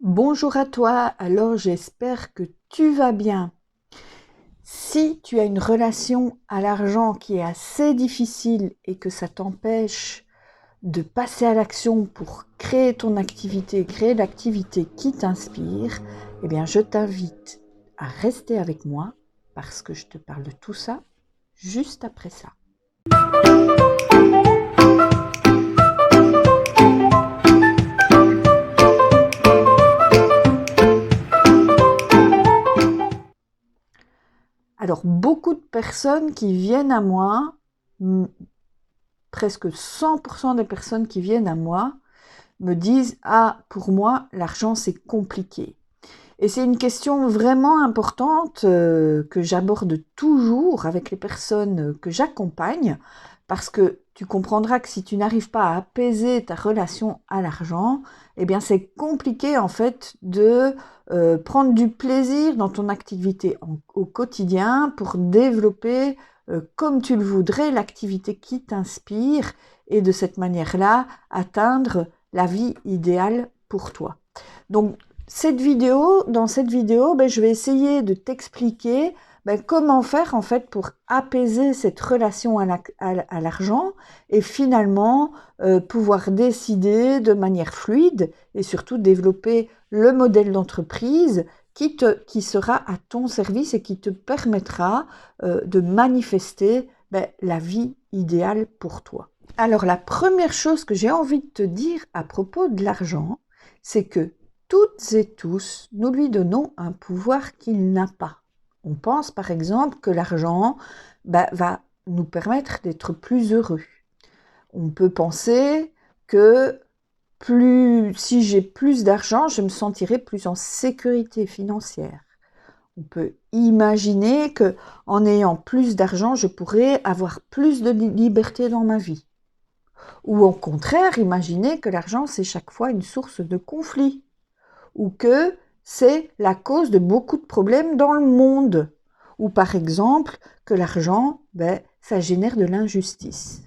Bonjour à toi, alors j'espère que tu vas bien. Si tu as une relation à l'argent qui est assez difficile et que ça t'empêche de passer à l'action pour créer ton activité, créer l'activité qui t'inspire, eh bien je t'invite à rester avec moi parce que je te parle de tout ça juste après ça. Alors beaucoup de personnes qui viennent à moi, presque 100% des personnes qui viennent à moi, me disent « Ah, pour moi, l'argent, c'est compliqué ». Et c'est une question vraiment importante que j'aborde toujours avec les personnes que j'accompagne, parce que tu comprendras que si tu n'arrives pas à apaiser ta relation à l'argent, eh bien c'est compliqué en fait de prendre du plaisir dans ton activité au quotidien pour développer comme tu le voudrais l'activité qui t'inspire et de cette manière-là atteindre la vie idéale pour toi. Donc dans cette vidéo, je vais essayer de t'expliquer comment faire en fait pour apaiser cette relation à l'argent et finalement pouvoir décider de manière fluide et surtout développer le modèle d'entreprise qui sera à ton service et qui te permettra de manifester la vie idéale pour toi. Alors la première chose que j'ai envie de te dire à propos de l'argent, c'est que toutes et tous, nous lui donnons un pouvoir qu'il n'a pas. On pense par exemple que l'argent va nous permettre d'être plus heureux. On peut penser que si j'ai plus d'argent, je me sentirai plus en sécurité financière. On peut imaginer que en ayant plus d'argent, je pourrais avoir plus de liberté dans ma vie. Ou au contraire, imaginer que l'argent, c'est chaque fois une source de conflit. Ou que c'est la cause de beaucoup de problèmes dans le monde. Ou par exemple, que l'argent, ça génère de l'injustice.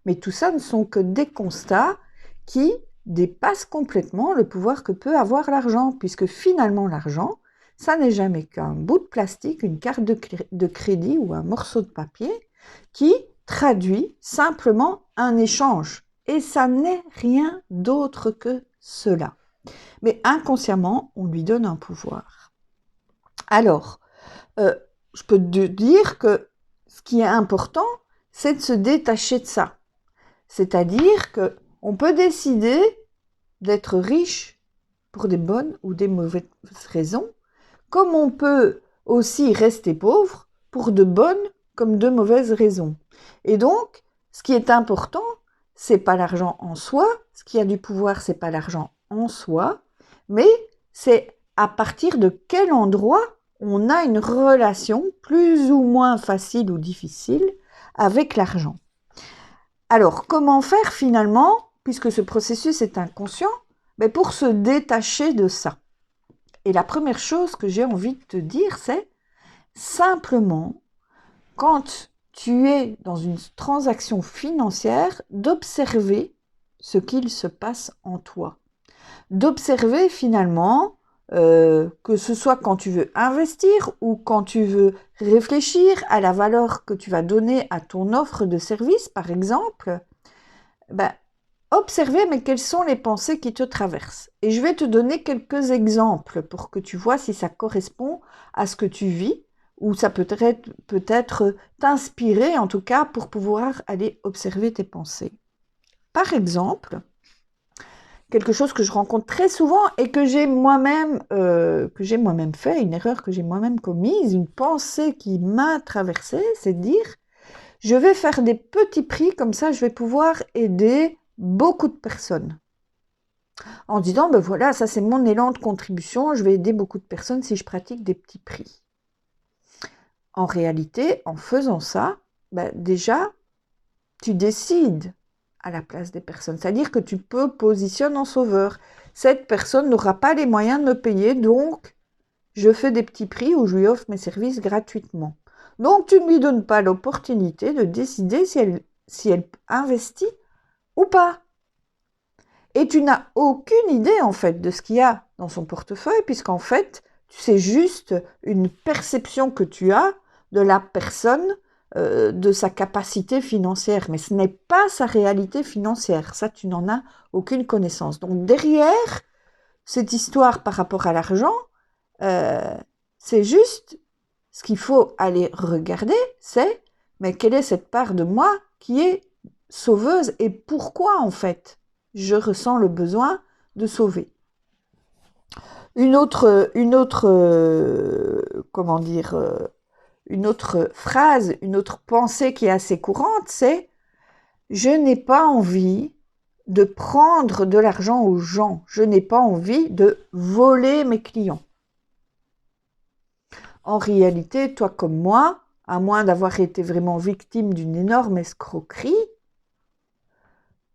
Mais tout ça ne sont que des constats qui dépassent complètement le pouvoir que peut avoir l'argent, puisque finalement l'argent, ça n'est jamais qu'un bout de plastique, une carte de crédit ou un morceau de papier qui traduit simplement un échange. Et ça n'est rien d'autre que cela. Mais inconsciemment, on lui donne un pouvoir. Alors, je peux te dire que ce qui est important, c'est de se détacher de ça. C'est-à-dire qu'on peut décider d'être riche pour des bonnes ou des mauvaises raisons, comme on peut aussi rester pauvre pour de bonnes comme de mauvaises raisons. Et donc, ce qui est important, c'est pas l'argent en soi, ce qui a du pouvoir, c'est pas l'argent en soi, mais c'est à partir de quel endroit on a une relation plus ou moins facile ou difficile avec l'argent. Alors, comment faire finalement, puisque ce processus est inconscient, pour se détacher de ça? Et la première chose que j'ai envie de te dire, c'est simplement, quand tu es dans une transaction financière, d'observer ce qu'il se passe en toi. D'observer finalement, que ce soit quand tu veux investir ou quand tu veux réfléchir à la valeur que tu vas donner à ton offre de service, par exemple, observer quelles sont les pensées qui te traversent. Et je vais te donner quelques exemples pour que tu vois si ça correspond à ce que tu vis ou ça peut-être t'inspirer en tout cas pour pouvoir aller observer tes pensées. Par exemple, quelque chose que je rencontre très souvent et que j'ai moi-même fait, une erreur que j'ai moi-même commise, une pensée qui m'a traversée, c'est de dire « je vais faire des petits prix, comme ça je vais pouvoir aider beaucoup de personnes ». En disant « voilà, ça c'est mon élan de contribution, je vais aider beaucoup de personnes si je pratique des petits prix ». En réalité, en faisant ça, déjà, tu décides à la place des personnes. C'est-à-dire que tu peux positionner en sauveur. Cette personne n'aura pas les moyens de me payer, donc je fais des petits prix où je lui offre mes services gratuitement. Donc tu ne lui donnes pas l'opportunité de décider si elle investit ou pas. Et tu n'as aucune idée, en fait, de ce qu'il y a dans son portefeuille, puisqu'en fait, c'est juste une perception que tu as de la personne, de sa capacité financière. Mais ce n'est pas sa réalité financière. Ça, tu n'en as aucune connaissance. Donc, derrière cette histoire par rapport à l'argent, c'est juste ce qu'il faut aller regarder, c'est mais quelle est cette part de moi qui est sauveuse et pourquoi en fait je ressens le besoin de sauver. Une autre phrase, une autre pensée qui est assez courante, c'est je n'ai pas envie de prendre de l'argent aux gens, je n'ai pas envie de voler mes clients. En réalité, toi comme moi, à moins d'avoir été vraiment victime d'une énorme escroquerie,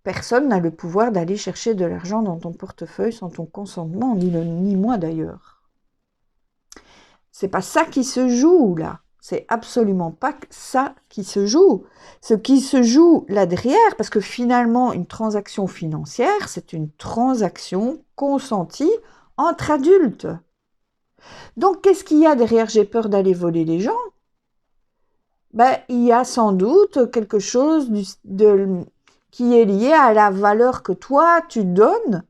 personne n'a le pouvoir d'aller chercher de l'argent dans ton portefeuille sans ton consentement, ni moi d'ailleurs. C'est pas ça qui se joue là. C'est absolument pas ça qui se joue. Ce qui se joue là derrière, parce que finalement, une transaction financière, c'est une transaction consentie entre adultes. Donc, qu'est-ce qu'il y a derrière? J'ai peur d'aller voler les gens. Il y a sans doute quelque chose qui est lié à la valeur que toi, tu donnes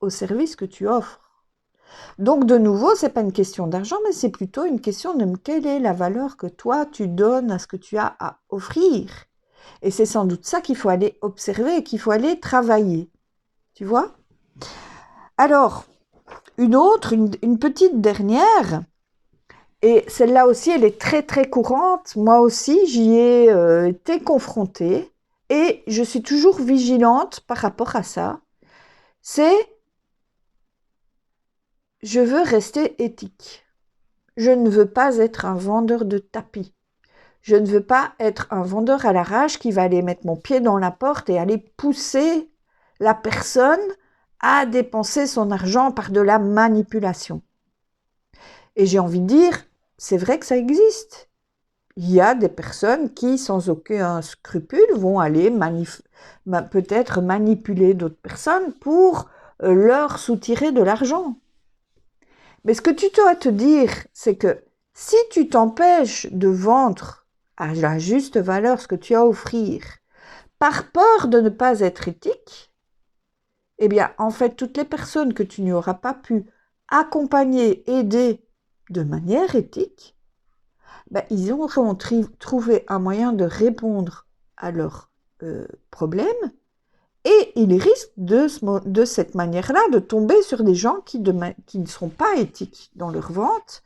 au service que tu offres. Donc, de nouveau, ce n'est pas une question d'argent, mais c'est plutôt une question de quelle est la valeur que toi, tu donnes à ce que tu as à offrir. Et c'est sans doute ça qu'il faut aller observer, qu'il faut aller travailler. Tu vois? Alors, une petite dernière, et celle-là aussi, elle est très très courante. Moi aussi, j'y ai été confrontée et je suis toujours vigilante par rapport à ça. C'est je veux rester éthique. Je ne veux pas être un vendeur de tapis. Je ne veux pas être un vendeur à l'arrache qui va aller mettre mon pied dans la porte et aller pousser la personne à dépenser son argent par de la manipulation. Et j'ai envie de dire, c'est vrai que ça existe. Il y a des personnes qui, sans aucun scrupule, vont aller peut-être manipuler d'autres personnes pour leur soutirer de l'argent. Mais ce que tu dois te dire, c'est que si tu t'empêches de vendre à la juste valeur ce que tu as à offrir, par peur de ne pas être éthique, eh bien, en fait, toutes les personnes que tu n'auras pas pu accompagner, aider de manière éthique, ils auront trouvé un moyen de répondre à leurs problèmes et ils risquent de cette manière-là de tomber sur des gens qui ne seront pas éthiques dans leur vente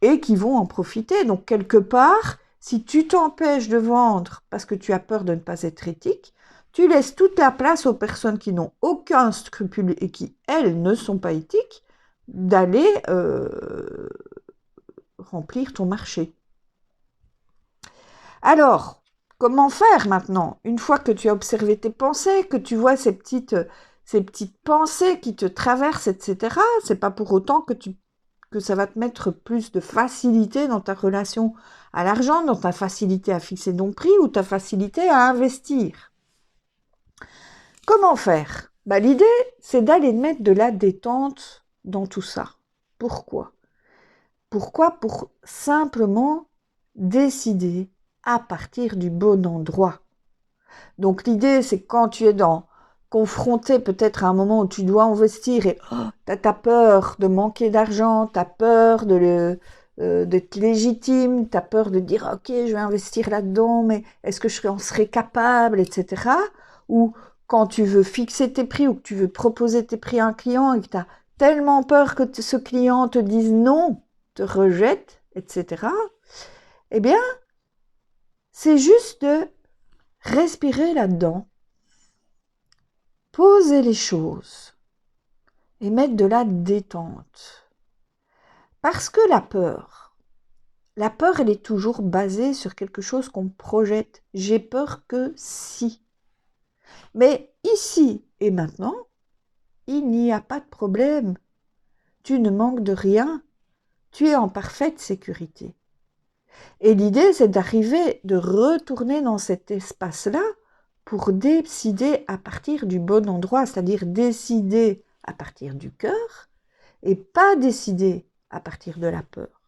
et qui vont en profiter. Donc, quelque part, si tu t'empêches de vendre parce que tu as peur de ne pas être éthique, tu laisses toute la place aux personnes qui n'ont aucun scrupule et qui, elles, ne sont pas éthiques, d'aller remplir ton marché. Alors, comment faire maintenant? Une fois que tu as observé tes pensées, que tu vois ces petites pensées qui te traversent, etc., c'est pas pour autant que ça va te mettre plus de facilité dans ta relation à l'argent, dans ta facilité à fixer ton prix ou ta facilité à investir. Comment faire? L'idée, c'est d'aller mettre de la détente dans tout ça. Pourquoi? Pour simplement décider à partir du bon endroit. Donc l'idée, c'est quand tu es confronté peut-être à un moment où tu dois investir et tu as peur de manquer d'argent, tu as peur d'être légitime, tu as peur de dire ok, je vais investir là-dedans, mais est-ce que je en serai capable, etc. Ou quand tu veux fixer tes prix ou que tu veux proposer tes prix à un client et que tu as tellement peur que ce client te dise non, te rejette, etc. Eh bien, c'est juste de respirer là-dedans, poser les choses et mettre de la détente. Parce que la peur, elle est toujours basée sur quelque chose qu'on projette. J'ai peur que si. Mais ici et maintenant, il n'y a pas de problème. Tu ne manques de rien. Tu es en parfaite sécurité. Et l'idée, c'est d'arriver, de retourner dans cet espace-là pour décider à partir du bon endroit, c'est-à-dire décider à partir du cœur et pas décider à partir de la peur.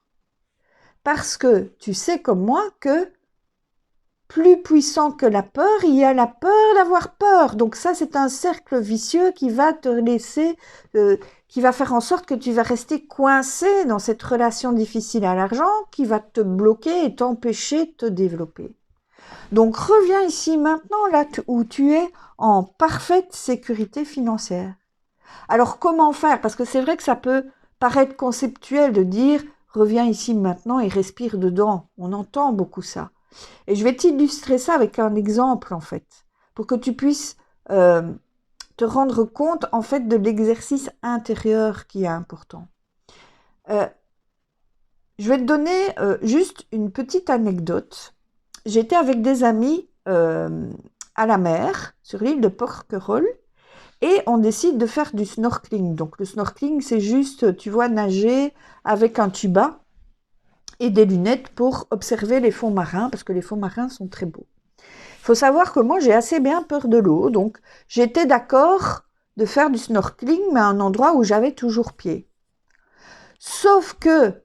Parce que tu sais comme moi que plus puissant que la peur, il y a la peur d'avoir peur. Donc ça, c'est un cercle vicieux qui va te laisser, qui va faire en sorte que tu vas rester coincé dans cette relation difficile à l'argent, qui va te bloquer et t'empêcher de te développer. Donc reviens ici maintenant, là où tu es en parfaite sécurité financière. Alors comment faire? Parce que c'est vrai que ça peut paraître conceptuel de dire reviens ici maintenant et respire dedans. On entend beaucoup ça. Et je vais t'illustrer ça avec un exemple en fait, pour que tu puisses te rendre compte en fait de l'exercice intérieur qui est important. Je vais te donner juste une petite anecdote. J'étais avec des amis à la mer, sur l'île de Porquerolles, et on décide de faire du snorkeling. Donc le snorkeling, c'est juste, tu vois, nager avec un tuba et des lunettes pour observer les fonds marins, parce que les fonds marins sont très beaux. Il faut savoir que moi, j'ai assez bien peur de l'eau, donc j'étais d'accord de faire du snorkeling, mais à un endroit où j'avais toujours pied. Sauf que,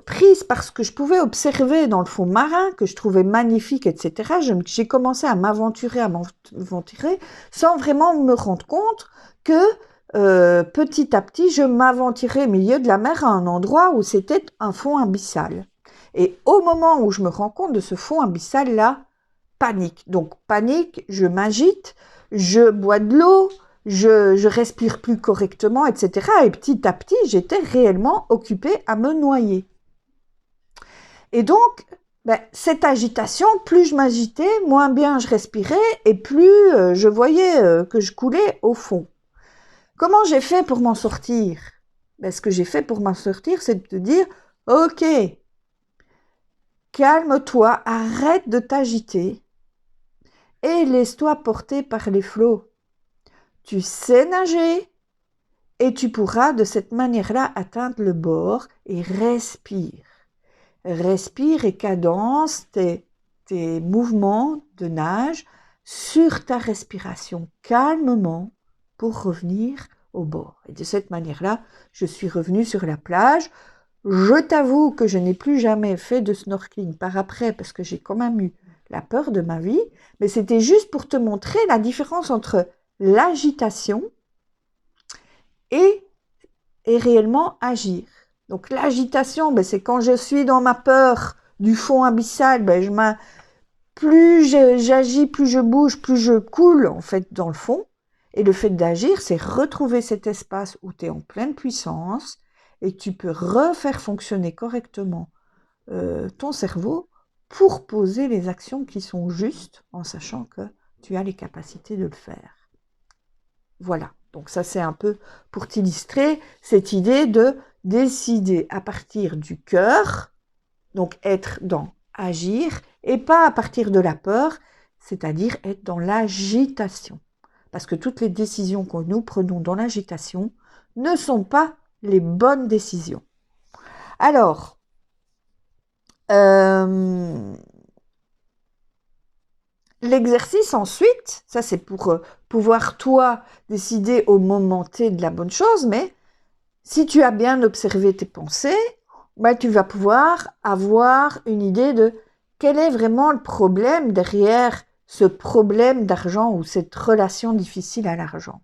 prise parce que je pouvais observer dans le fond marin, que je trouvais magnifique, etc., j'ai commencé à m'aventurer sans vraiment me rendre compte que petit à petit, je m'aventurais au milieu de la mer à un endroit où c'était un fond abyssal. Et au moment où je me rends compte de ce fond abyssal-là, panique. Donc panique, je m'agite, je bois de l'eau, je respire plus correctement, etc. Et petit à petit, j'étais réellement occupée à me noyer. Et donc, cette agitation, plus je m'agitais, moins bien je respirais et plus je voyais que je coulais au fond. Comment j'ai fait pour m'en sortir? Ce que j'ai fait pour m'en sortir, c'est de te dire, ok, calme-toi, arrête de t'agiter et laisse-toi porter par les flots. Tu sais nager et tu pourras de cette manière-là atteindre le bord et respire. Respire et cadence tes mouvements de nage sur ta respiration calmement pour revenir au bord. Et de cette manière-là, je suis revenue sur la plage. Je t'avoue que je n'ai plus jamais fait de snorkeling par après parce que j'ai quand même eu la peur de ma vie, mais c'était juste pour te montrer la différence entre l'agitation et réellement agir. Donc l'agitation, c'est quand je suis dans ma peur du fond abyssal, plus j'agis, plus je bouge, plus je coule en fait dans le fond. Et le fait d'agir, c'est retrouver cet espace où tu es en pleine puissance et que tu peux refaire fonctionner correctement ton cerveau pour poser les actions qui sont justes en sachant que tu as les capacités de le faire. Voilà, donc ça c'est un peu pour t'illustrer cette idée de décider à partir du cœur, donc être dans agir, et pas à partir de la peur, c'est-à-dire être dans l'agitation. Parce que toutes les décisions que nous prenons dans l'agitation ne sont pas les bonnes décisions. Alors, l'exercice ensuite, ça c'est pour pouvoir toi décider au moment T de la bonne chose, mais si tu as bien observé tes pensées, tu vas pouvoir avoir une idée de quel est vraiment le problème derrière ce problème d'argent ou cette relation difficile à l'argent.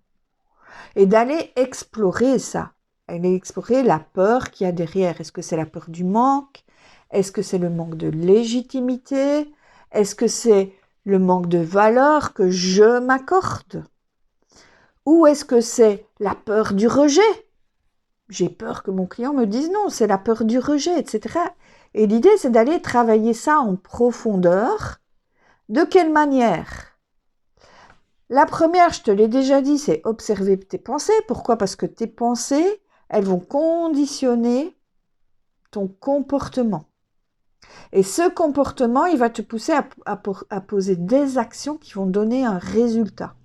Et d'aller explorer ça, aller explorer la peur qu'il y a derrière. Est-ce que c'est la peur du manque? Est-ce que c'est le manque de légitimité? Est-ce que c'est le manque de valeur que je m'accorde? Ou est-ce que c'est la peur du rejet? J'ai peur que mon client me dise non, c'est la peur du rejet, etc. Et l'idée, c'est d'aller travailler ça en profondeur. De quelle manière? La première, je te l'ai déjà dit, c'est observer tes pensées. Pourquoi? Parce que tes pensées, elles vont conditionner ton comportement. Et ce comportement, il va te pousser à poser des actions qui vont donner un résultat.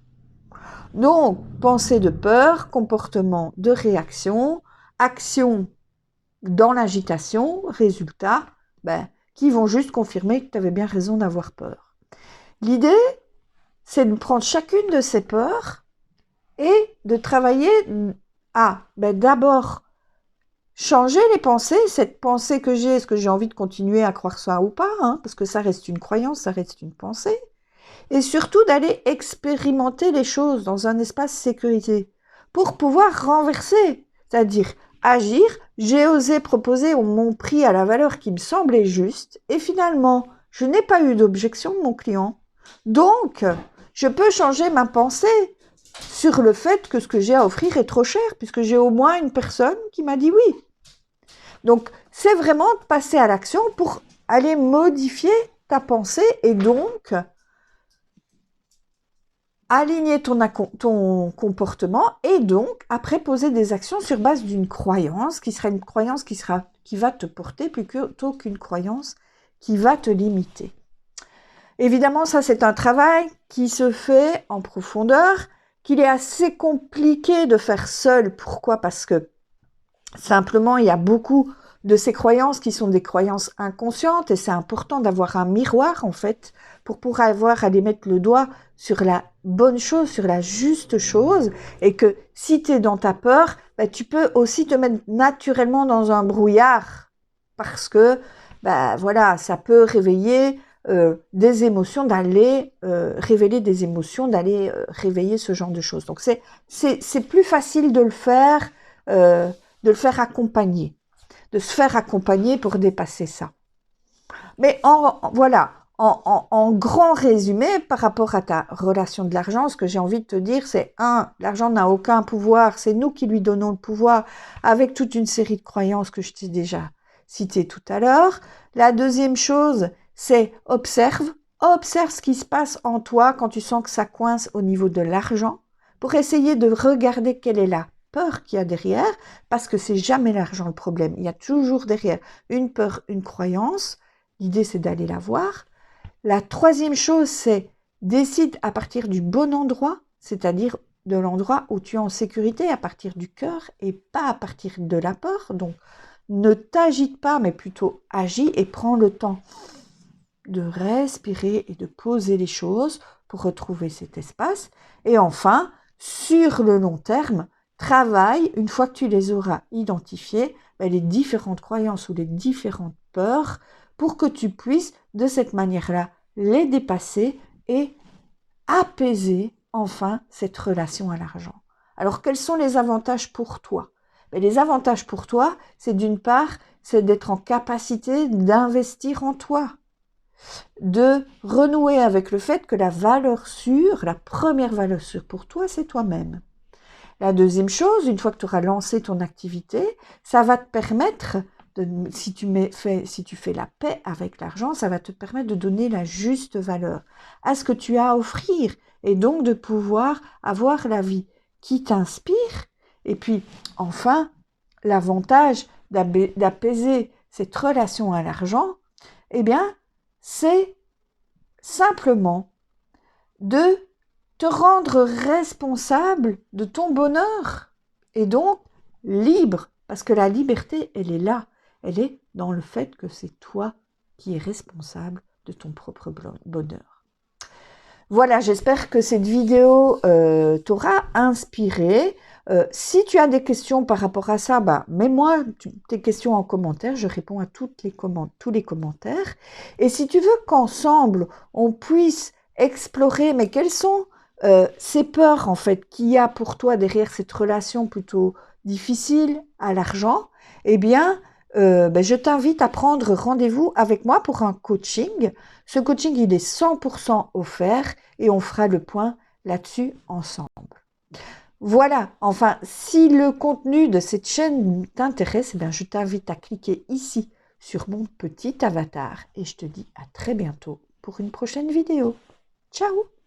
Donc, pensée de peur, comportement de réaction, action dans l'agitation, résultat, qui vont juste confirmer que tu avais bien raison d'avoir peur. L'idée, c'est de prendre chacune de ces peurs et de travailler à d'abord changer les pensées, cette pensée que j'ai, est-ce que j'ai envie de continuer à croire ça ou pas, hein, parce que ça reste une croyance, ça reste une pensée, et surtout d'aller expérimenter les choses dans un espace sécurisé pour pouvoir renverser, c'est-à-dire agir, j'ai osé proposer mon prix à la valeur qui me semblait juste, et finalement, je n'ai pas eu d'objection de mon client. Donc, je peux changer ma pensée sur le fait que ce que j'ai à offrir est trop cher, puisque j'ai au moins une personne qui m'a dit oui. Donc, c'est vraiment de passer à l'action pour aller modifier ta pensée et donc aligner ton comportement et donc après poser des actions sur base d'une croyance qui sera une croyance qui va te porter plutôt qu'une croyance qui va te limiter. Évidemment, ça c'est un travail qui se fait en profondeur, qu'il est assez compliqué de faire seul. Pourquoi ? Parce que simplement, il y a beaucoup de ces croyances qui sont des croyances inconscientes et c'est important d'avoir un miroir en fait pour pouvoir aller mettre le doigt sur la bonne chose, sur la juste chose et que si tu es dans ta peur, tu peux aussi te mettre naturellement dans un brouillard parce que voilà, ça peut réveiller des émotions, d'aller révéler des émotions, d'aller réveiller ce genre de choses. Donc c'est plus facile de le faire accompagner, de se faire accompagner pour dépasser ça. Mais voilà, en grand résumé, par rapport à ta relation de l'argent, ce que j'ai envie de te dire, c'est l'argent n'a aucun pouvoir, c'est nous qui lui donnons le pouvoir, avec toute une série de croyances que je t'ai déjà citées tout à l'heure. La deuxième chose, c'est observe ce qui se passe en toi quand tu sens que ça coince au niveau de l'argent, pour essayer de regarder quelle est la peur qu'il y a derrière, parce que c'est jamais l'argent le problème. Il y a toujours derrière une peur, une croyance. L'idée, c'est d'aller la voir. La troisième chose, c'est décide à partir du bon endroit, c'est-à-dire de l'endroit où tu es en sécurité, à partir du cœur et pas à partir de la peur. Donc, ne t'agite pas, mais plutôt agis et prends le temps de respirer et de poser les choses pour retrouver cet espace. Et enfin, sur le long terme, travaille, une fois que tu les auras identifiées, les différentes croyances ou les différentes peurs pour que tu puisses, de cette manière-là, les dépasser et apaiser enfin cette relation à l'argent. Alors, quels sont les avantages pour toi ? Les avantages pour toi, c'est d'une part, c'est d'être en capacité d'investir en toi, de renouer avec le fait que la valeur sûre, la première valeur sûre pour toi, c'est toi-même. La deuxième chose, une fois que tu auras lancé ton activité, ça va te permettre, si tu fais la paix avec l'argent, ça va te permettre de donner la juste valeur à ce que tu as à offrir et donc de pouvoir avoir la vie qui t'inspire. Et puis, enfin, l'avantage d'apaiser cette relation à l'argent, c'est simplement de te rendre responsable de ton bonheur et donc libre, parce que la liberté, elle est là, elle est dans le fait que c'est toi qui es responsable de ton propre bonheur. Voilà, j'espère que cette vidéo t'aura inspiré. Si tu as des questions par rapport à ça, mets-moi tes questions en commentaire, je réponds à tous les commentaires. Et si tu veux qu'ensemble, on puisse explorer, mais quelles sont ces peurs en fait qu'il y a pour toi derrière cette relation plutôt difficile à l'argent, je t'invite à prendre rendez-vous avec moi pour un coaching. Ce coaching, il est 100% offert et on fera le point là-dessus ensemble. Voilà, enfin, si le contenu de cette chaîne t'intéresse, je t'invite à cliquer ici sur mon petit avatar et je te dis à très bientôt pour une prochaine vidéo. Ciao!